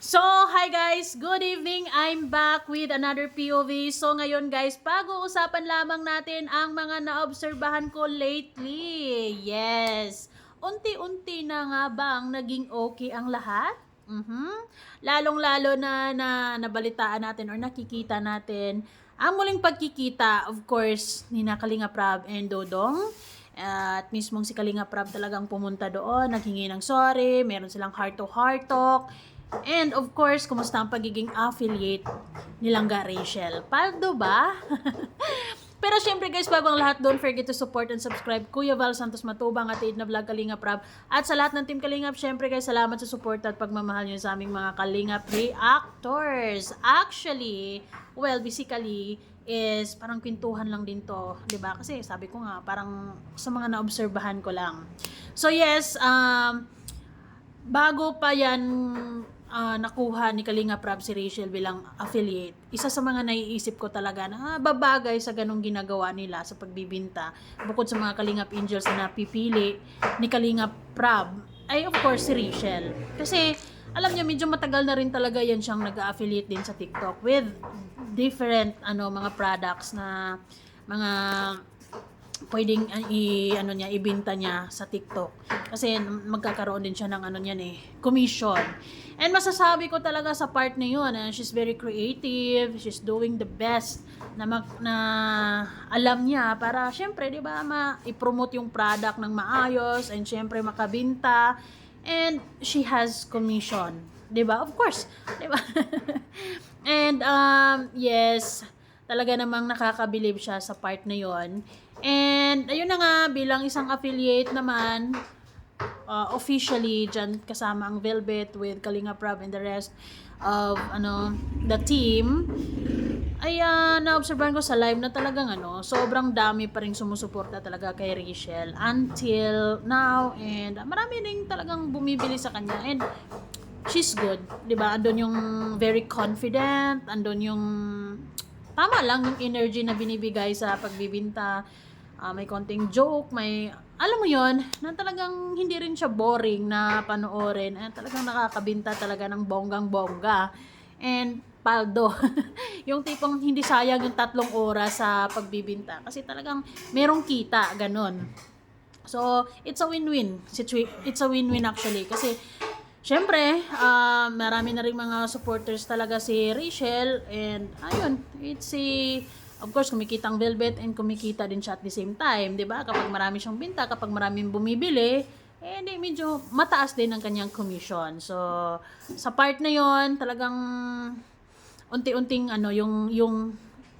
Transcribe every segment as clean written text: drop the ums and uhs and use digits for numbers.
So, hi guys! Good evening! I'm back with another POV. So, ngayon guys, pag-uusapan lamang natin ang mga naobserbahan ko lately. Yes! Unti-unti na nga bang naging okay ang lahat? Lalong-lalo na nabalitaan natin or nakikita natin ang muling pagkikita, of course, ni Kalinga Prab and Dodong. At mismong si Kalinga Prab talagang pumunta doon, naghingi ng sorry, meron silang heart-to-heart talk. And of course, kumusta ang pagiging affiliate ni Langga Rachel? Paldo ba? Pero syempre guys, bago ang lahat, don't forget to support and subscribe Kuya Val Santos Matubang at Aid na Vlog Kalinga Prab. At sa lahat ng Team Kalingap, syempre guys, salamat sa support at pagmamahal nyo sa aming mga Kalingap reactors. Actually, well, basically, is parang kwentuhan lang din to, 'di ba? Kasi sabi ko nga, parang sa mga naobserbahan ko lang. So yes, bago pa yan nakuha ni Kalinga Prab si Rachel bilang affiliate, isa sa mga naiisip ko talaga na babagay sa ganong ginagawa nila sa pagbibinta, bukod sa mga Kalingap Angels na napipili ni Kalinga Prab, ay of course si Rachel. Kasi alam niyo, medyo matagal na rin talaga yan siyang nag-affiliate din sa TikTok with different mga products na mga pwedeng ibenta niya sa TikTok. Kasi magkakaroon din siya ng commission. And masasabi ko talaga sa part na yun, she's very creative, she's doing the best na alam niya para syempre, 'di ba, i-promote yung product ng maayos and syempre makabenta, and she has commission, 'di ba? Of course, 'di ba? And yes, talaga namang nakakabilib siya sa part na yon. And ayun na nga, bilang isang affiliate naman, officially dyan kasama ang Velvet with Kalinga Prab and the rest of the team, ay naobserbahan ko sa live na talagang sobrang dami pa rin sumusuporta talaga kay Rachel until now, and marami rin talagang bumibili sa kanya, and she's good, 'di ba? Andun yung very confident, andun yung tama lang yung energy na binibigay sa pagbibinta. May konting joke, may alam mo yon na talagang hindi rin siya boring na panoorin. Talagang nakakabinta talaga ng bonggang-bongga. And paldo. Yung tipong hindi sayang yung 3 oras sa pagbibinta. Kasi talagang merong kita, ganun. So, it's a win-win. It's a win-win actually. Kasi syempre, marami na rin mga supporters talaga si Rachel, and ayun, of course, kumikita ang Velvet and kumikita din siya at the same time, 'di ba? Kapag marami siyang binta, kapag maraming bumibili, medyo mataas din ang kanyang commission. So, sa part na 'yon, talagang unti-unting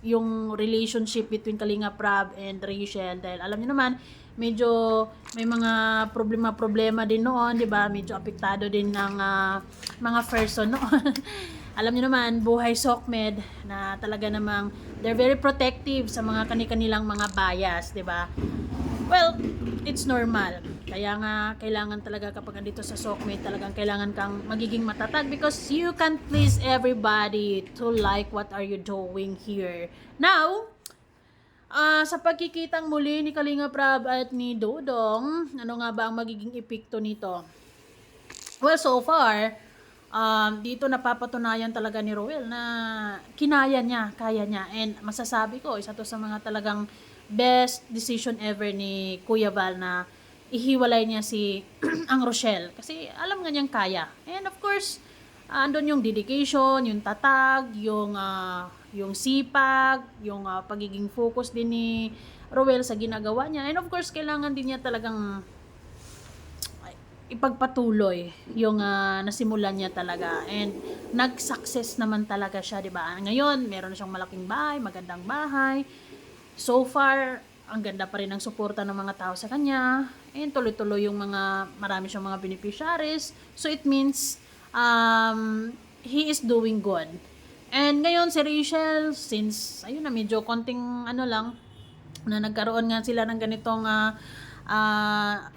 yung relationship between Kalinga Prab and Rachel, dahil alam niyo naman, medyo may mga problema din noon, 'di ba? Medyo apektado din ng mga person noon. Alam niyo naman, buhay SOCMED na talaga namang they're very protective sa mga kanilang mga bias, 'di ba? Well, it's normal. Kaya nga kailangan talaga kapag andito sa SOCMED, talagang kailangan kang magiging matatag because you can't please everybody to like what are you doing here. Now, sa pagkikitang muli ni Kalinga Prab at ni Dodong, ano nga ba ang magiging epekto nito? Well, so far, dito napapatunayan talaga ni Roel na kaya niya. And masasabi ko, isa to sa mga talagang best decision ever ni Kuya Val na ihiwalay niya si ang Rochelle. Kasi alam nga niyang kaya. And of course, andun yung dedication, yung tatag, yung sipag, yung pagiging focus din ni Roel sa ginagawa niya. And of course, kailangan din niya talagang ipagpatuloy yung nasimulan niya talaga, and nag-success naman talaga siya, 'di ba? Ngayon, meron na siyang malaking bahay, magandang bahay. So far, ang ganda pa rin ng suporta ng mga tao sa kanya, and tuloy-tuloy yung marami siyang mga beneficiaries. So it means he is doing good. And ngayon si Rachel, since ayun na medyo konting lang na nagkaroon nga sila ng ganitong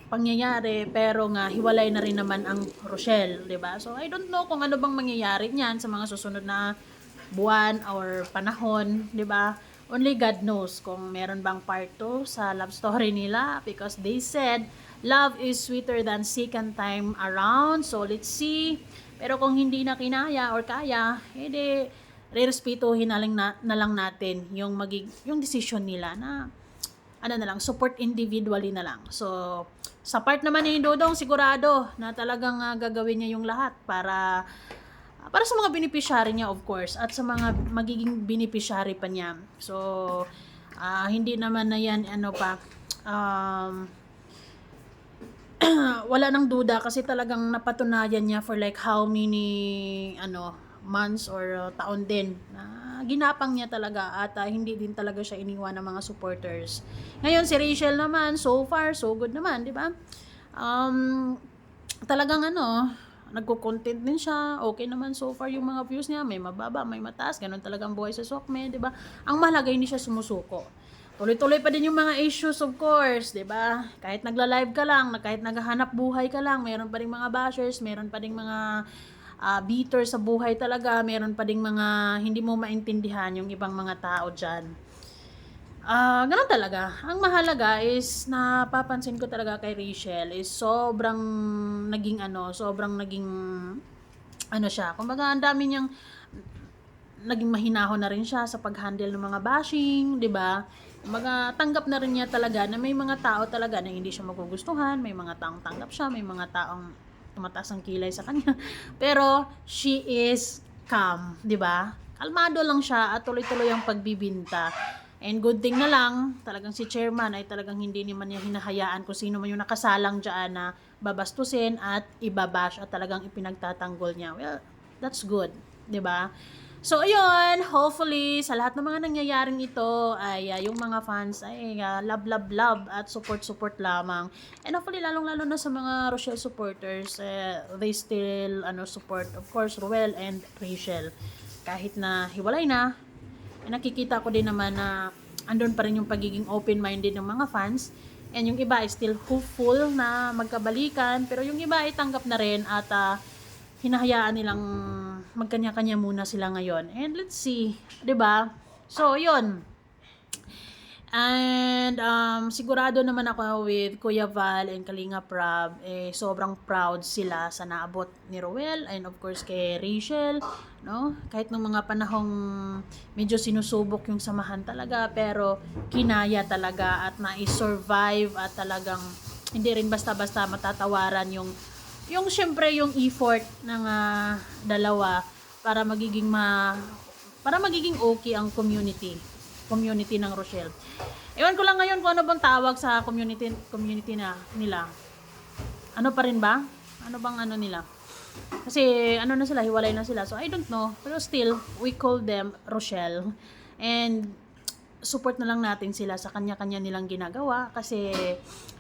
pangyayari, pero nga hiwalay na rin naman ang Rochelle, 'di ba? So I don't know kung ano bang mangyayari niyan sa mga susunod na buwan or panahon, 'di ba? Only God knows kung meron bang part 2 sa love story nila, because they said love is sweeter than second time around. So let's see. Pero kung hindi na kinaya or kaya, edi re-respetuhin na lang natin yung yung decision nila na ano na lang, support individually na lang. So, sa part naman ni Dodong, sigurado na talagang gagawin niya yung lahat para sa mga beneficiary niya, of course, at sa mga magiging beneficiary pa niya. So, hindi naman na yan, wala nang duda kasi talagang napatunayan niya for like how many, months or taon din na ginapang niya talaga at hindi din talaga siya iniwan ng mga supporters. Ngayon, si Rachel naman, so far, so good naman, di ba? Talagang nagko-content din siya. Okay naman so far yung mga views niya. May mababa, may mataas. Ganun talagang buhay sa Sokme, di ba? Ang mahalaga hindi siya sumusuko. Tuloy-tuloy pa din yung mga issues, of course, di ba? Kahit nagla-live ka lang, kahit naghahanap buhay ka lang, meron pa rin mga bashers, meron pa rin mga bitter sa buhay talaga, meron pa ding mga hindi mo maintindihan yung ibang mga tao dyan. Ganun talaga. Ang mahalaga is napapansin ko talaga kay Rachel is sobrang naging siya. Kumbaga ang dami niyang naging mahinahon na rin siya sa pag-handle ng mga bashing, 'di ba? Kumbaga tanggap na rin niya talaga na may mga tao talaga na hindi siya magugustuhan, may mga taong tanggap siya, may mga taong tumataas ang kilay sa kanya. Pero she is calm, 'di ba? Kalmado lang siya at tuloy-tuloy ang pagbibinta. And good thing na lang, talagang si chairman ay talagang hindi naman niya hinahayaan kung sino man yung nakasalang dyan na babastusin at ibabash at talagang ipinagtatanggol niya. Well, that's good, 'di ba? So, ayun, hopefully, sa lahat ng mga nangyayaring ito, ay yung mga fans ay love, love, love at support, support lamang. And hopefully, lalong-lalo na sa mga Rochelle supporters, they still support, of course, Ruel and Rachel. Kahit na hiwalay na, nakikita ko din naman na andun pa rin yung pagiging open-minded ng mga fans. And yung iba ay still hopeful na magkabalikan, pero yung iba ay tanggap na rin at hinahayaan nilang magkanya-kanya muna sila ngayon. And let's see, 'di ba? So, 'yun. And sigurado naman ako with Kuya Val and Kalinga Prab, sobrang proud sila sa naabot ni Roel and of course kay Rachel, no? Kahit nung mga panahong medyo sinusubok yung samahan talaga, pero kinaya talaga at na-survive at talagang hindi rin basta-basta matatawaran yung syempre yung effort ng dalawa para magiging okay ang community ng Rochelle. Ewan ko lang ngayon kung ano bang tawag sa community nila. Ano pa rin ba? Ano bang nila? Kasi na sila, hiwalay na sila. So I don't know, pero still we call them Rochelle. And support na lang natin sila sa kanya-kanya nilang ginagawa kasi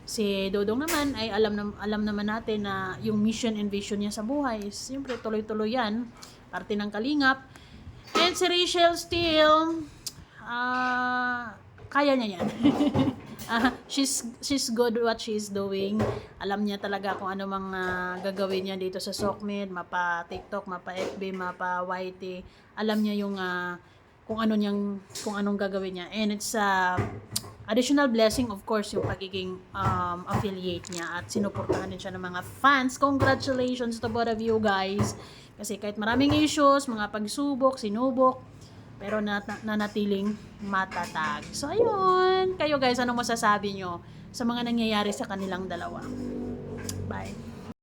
si Dodong naman ay alam naman natin na yung mission and vision niya sa buhay is siyempre tuloy-tuloy yan, parte ng Kalingap. And si Rachel still kaya niya yan. She's good what she's doing. Alam niya talaga kung ano mga gagawin niya dito sa Sokmed, mapa TikTok, mapa FB, mapa YT. Alam niya yung kung anong gagawin niya. And it's additional blessing of course yung pagiging affiliate niya at sinuportahan din siya ng mga fans. Congratulations to both of you guys. Kasi kahit maraming issues, mga pagsubok, sinubok, pero nanatiling matatag. So, ayun. Kayo guys, anong masasabi nyo sa mga nangyayari sa kanilang dalawa? Bye.